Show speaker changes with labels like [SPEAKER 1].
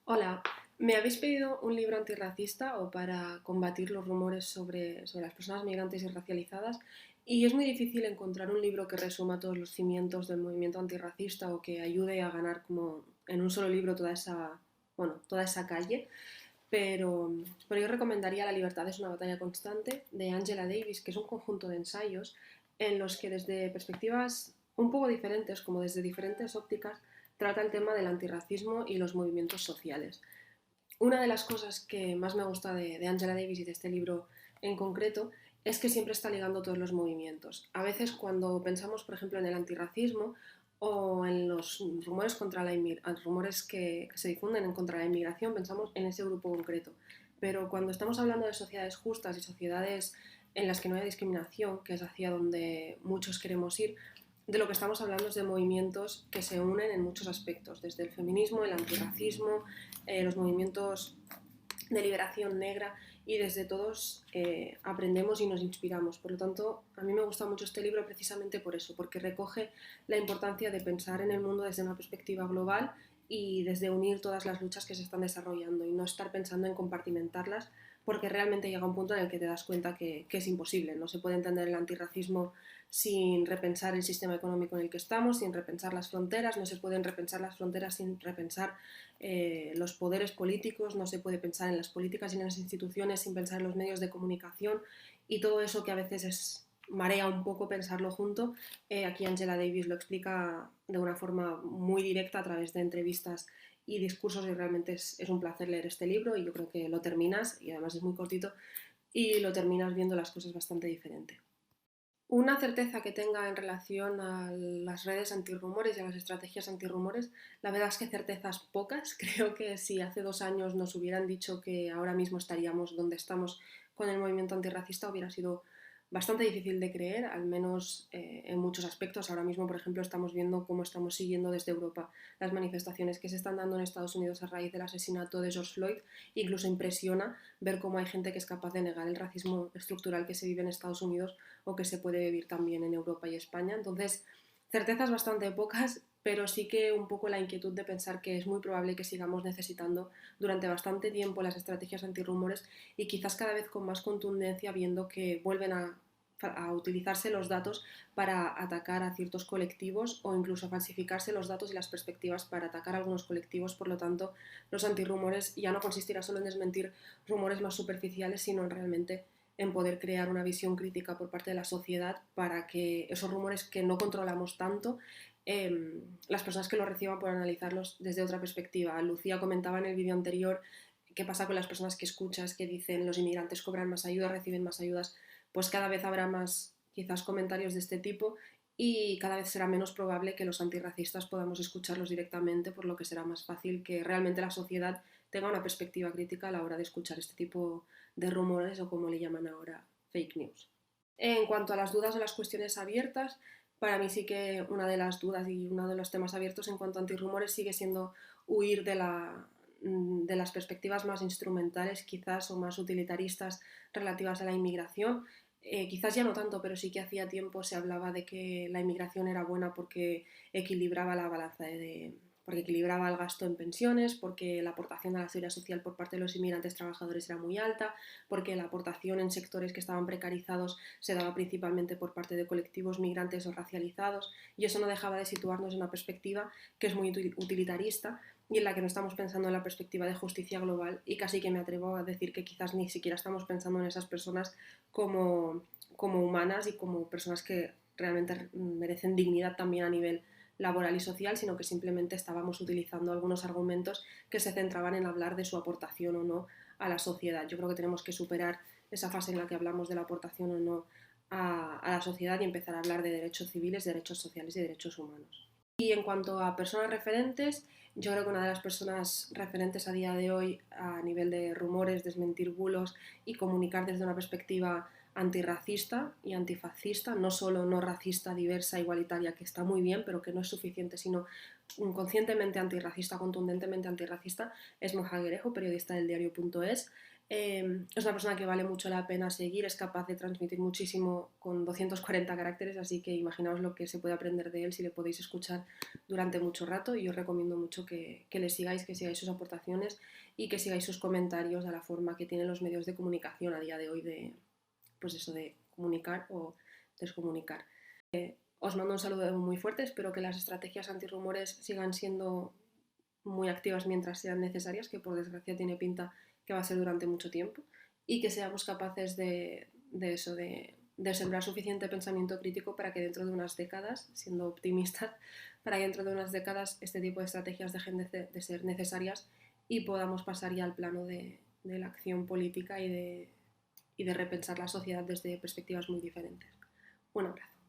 [SPEAKER 1] Hola, me habéis pedido un libro antirracista o para combatir los rumores sobre las personas migrantes y racializadas y es muy difícil encontrar un libro que resuma todos los cimientos del movimiento antirracista o que ayude a ganar como en un solo libro toda esa calle, pero, pero yo recomendaría La libertad es una batalla constante de Angela Davis, que es un conjunto de ensayos en los que desde perspectivas un poco diferentes, como desde diferentes ópticas, trata el tema del antirracismo y los movimientos sociales. Una de las cosas que más me gusta de Angela Davis y de este libro en concreto es que siempre está ligando todos los movimientos. A veces cuando pensamos, por ejemplo, en el antirracismo o en los rumores, rumores que se difunden en contra la inmigración, pensamos en ese grupo concreto. Pero cuando estamos hablando de sociedades justas y sociedades en las que no hay discriminación, que es hacia donde muchos queremos ir, de lo que estamos hablando es de movimientos que se unen en muchos aspectos, desde el feminismo, el antirracismo, los movimientos de liberación negra y desde todos aprendemos y nos inspiramos. Por lo tanto, a mí me gusta mucho este libro precisamente por eso, porque recoge la importancia de pensar en el mundo desde una perspectiva global y desde unir todas las luchas que se están desarrollando y no estar pensando en compartimentarlas, porque realmente llega un punto en el que te das cuenta que es imposible. No se puede entender el antirracismo sin repensar el sistema económico en el que estamos, sin repensar las fronteras, no se pueden repensar las fronteras sin repensar los poderes políticos, no se puede pensar en las políticas y en las instituciones sin pensar en los medios de comunicación y todo eso que a veces marea un poco pensarlo junto. Aquí Angela Davis lo explica de una forma muy directa a través de entrevistas y discursos y realmente es un placer leer este libro y yo creo que lo terminas, y además es muy cortito, y lo terminas viendo las cosas bastante diferente. Una certeza que tenga en relación a las redes antirrumores y a las estrategias antirrumores, la verdad es que certezas pocas. Creo que si hace 2 años nos hubieran dicho que ahora mismo estaríamos donde estamos con el movimiento antirracista hubiera sido bastante difícil de creer, al menos en muchos aspectos. Ahora mismo, por ejemplo, estamos viendo cómo estamos siguiendo desde Europa las manifestaciones que se están dando en Estados Unidos a raíz del asesinato de George Floyd. Incluso impresiona ver cómo hay gente que es capaz de negar el racismo estructural que se vive en Estados Unidos o que se puede vivir también en Europa y España. Entonces, certezas bastante pocas, pero sí que un poco la inquietud de pensar que es muy probable que sigamos necesitando durante bastante tiempo las estrategias antirrumores y quizás cada vez con más contundencia viendo que vuelven a utilizarse los datos para atacar a ciertos colectivos o incluso falsificarse los datos y las perspectivas para atacar a algunos colectivos. Por lo tanto, los antirrumores ya no consistirá solo en desmentir rumores más superficiales, sino en realmente en poder crear una visión crítica por parte de la sociedad para que esos rumores que no controlamos tanto, las personas que los reciban puedan analizarlos desde otra perspectiva. Lucía comentaba en el vídeo anterior qué pasa con las personas que escuchas que dicen los inmigrantes cobran más ayudas, reciben más ayudas, pues cada vez habrá más quizás comentarios de este tipo y cada vez será menos probable que los antirracistas podamos escucharlos directamente, por lo que será más fácil que realmente la sociedad tenga una perspectiva crítica a la hora de escuchar este tipo de rumores o como le llaman ahora, fake news. En cuanto a las dudas o las cuestiones abiertas, para mí sí que una de las dudas y uno de los temas abiertos en cuanto a antirrumores sigue siendo huir de las perspectivas más instrumentales quizás o más utilitaristas relativas a la inmigración. Quizás ya no tanto, pero sí que hacía tiempo se hablaba de que la inmigración era buena porque equilibraba la balanza porque equilibraba el gasto en pensiones, porque la aportación a la seguridad social por parte de los inmigrantes trabajadores era muy alta, porque la aportación en sectores que estaban precarizados se daba principalmente por parte de colectivos migrantes o racializados, y eso no dejaba de situarnos en una perspectiva que es muy utilitarista y en la que no estamos pensando en la perspectiva de justicia global, y casi que me atrevo a decir que quizás ni siquiera estamos pensando en esas personas como humanas y como personas que realmente merecen dignidad también a nivel laboral y social, sino que simplemente estábamos utilizando algunos argumentos que se centraban en hablar de su aportación o no a la sociedad. Yo creo que tenemos que superar esa fase en la que hablamos de la aportación o no a la sociedad y empezar a hablar de derechos civiles, derechos sociales y derechos humanos. Y en cuanto a personas referentes, yo creo que una de las personas referentes a día de hoy a nivel de rumores, desmentir bulos y comunicar desde una perspectiva antirracista y antifascista, no solo no racista, diversa, igualitaria, que está muy bien, pero que no es suficiente, sino conscientemente antirracista, contundentemente antirracista, es Moja Guerejo, periodista del diario.es. Es una persona que vale mucho la pena seguir, es capaz de transmitir muchísimo con 240 caracteres, así que imaginaos lo que se puede aprender de él si le podéis escuchar durante mucho rato, y os recomiendo mucho que le sigáis, que sigáis sus aportaciones y que sigáis sus comentarios a la forma que tienen los medios de comunicación a día de hoy de, pues eso, de comunicar o descomunicar. Os mando un saludo muy fuerte, espero que las estrategias antirrumores sigan siendo muy activas mientras sean necesarias, que por desgracia tiene pinta que va a ser durante mucho tiempo, y que seamos capaces de eso, de sembrar suficiente pensamiento crítico para que dentro de unas décadas, siendo optimistas, para que dentro de unas décadas este tipo de estrategias dejen de ser necesarias y podamos pasar ya al plano de la acción política y de repensar la sociedad desde perspectivas muy diferentes. Un abrazo.